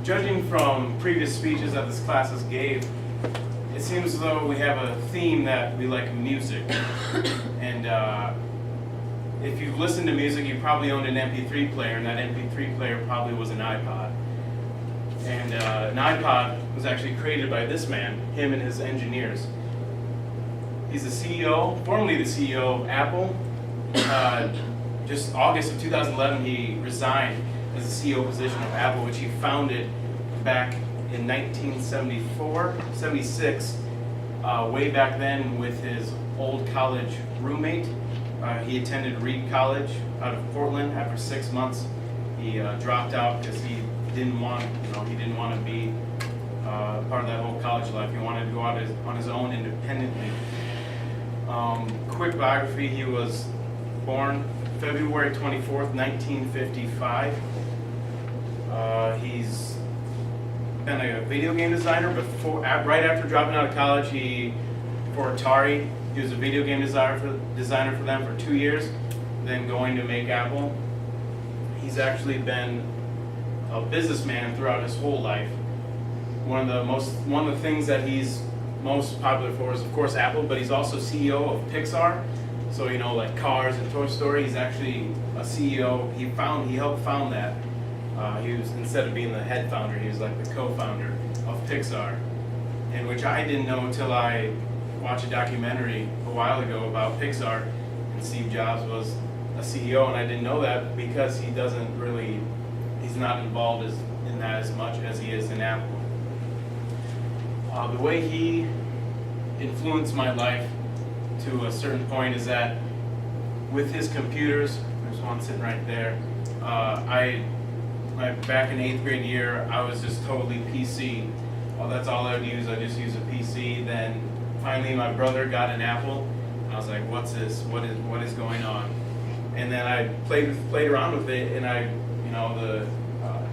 Judging from previous speeches that this class has gave, it seems as though we have a theme that we like music. And if you've listened to music, you probably owned an MP3 player, and that MP3 player probably was an iPod. And an iPod was actually created by this man, him and his engineers. He's the CEO, formerly the CEO of Apple. Just August of 2011, he resigned as the CEO position of Apple, which he founded back in 1974, 76, way back then with his old college roommate. He attended Reed College out of Portland. After 6 months, he dropped out because he didn't want to be part of that whole college life. He wanted to go out on his own independently. Quick biography: he was born February 24th, 1955. He's been a video game designer right after dropping out of college. For Atari, he was a video game designer for them for 2 years, then going to make Apple. He's actually been a businessman throughout his whole life. One of the things that he's most popular for is, of course, Apple, but he's also CEO of Pixar. So, like Cars and Toy Story, he's actually a CEO. He helped found that. He was, instead of being the head founder, he was like the co-founder of Pixar, and which I didn't know until I watched a documentary a while ago about Pixar, and Steve Jobs was a CEO, and I didn't know that because he's not involved in that as much as he is in Apple. The way he influenced my life to a certain point is that with his computers, there's one sitting right there, back in 8th grade year, I was just totally PC. Well, that's all I would use. I just use a PC. Then finally my brother got an Apple. I was like, what's this? What is going on? And then I played around with it, and the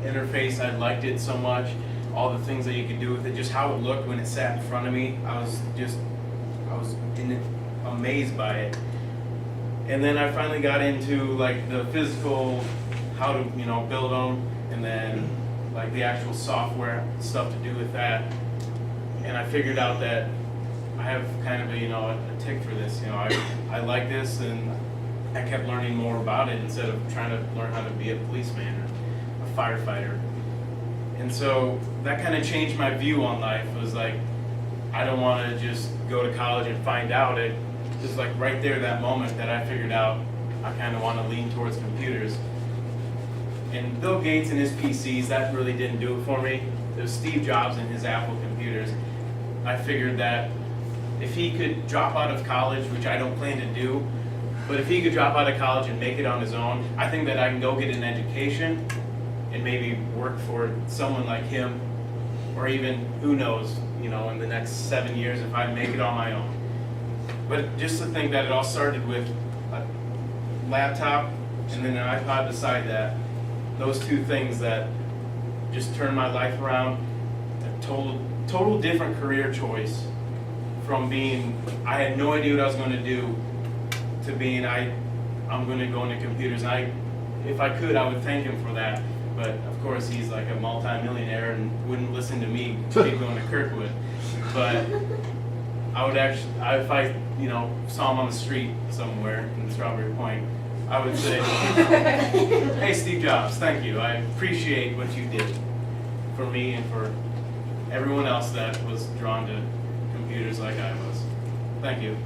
interface, I liked it so much. All the things that you could do with it, just how it looked when it sat in front of me, I was amazed by it. And then I finally got into like the physical, how to build them, and then like the actual software stuff to do with that. And I figured out that I have kind of a tick for this. I like this, and I kept learning more about it instead of trying to learn how to be a policeman or a firefighter. And so that kind of changed my view on life. It was like, I don't want to just go to college and find out. It was like right there, that moment, that I figured out I kind of want to lean towards computers. And Bill Gates and his PCs, that really didn't do it for me. It was Steve Jobs and his Apple computers. I figured that if he could drop out of college, which I don't plan to do, but if he could drop out of college and make it on his own, I think that I can go get an education and maybe work for someone like him, or even, who knows, in the next 7 years if I make it on my own. But just to think that it all started with a laptop and then an iPod beside that, those two things that just turned my life around, a total different career choice from being, I had no idea what I was going to do, to being, I'm going to go into computers. If I could, I would thank him for that. But of course, he's like a multi-millionaire and wouldn't listen to me keep going to Kirkwood. But I would actually, if I saw him on the street somewhere in Strawberry Point, I would say, hey, Steve Jobs, thank you. I appreciate what you did for me and for everyone else that was drawn to computers like I was. Thank you.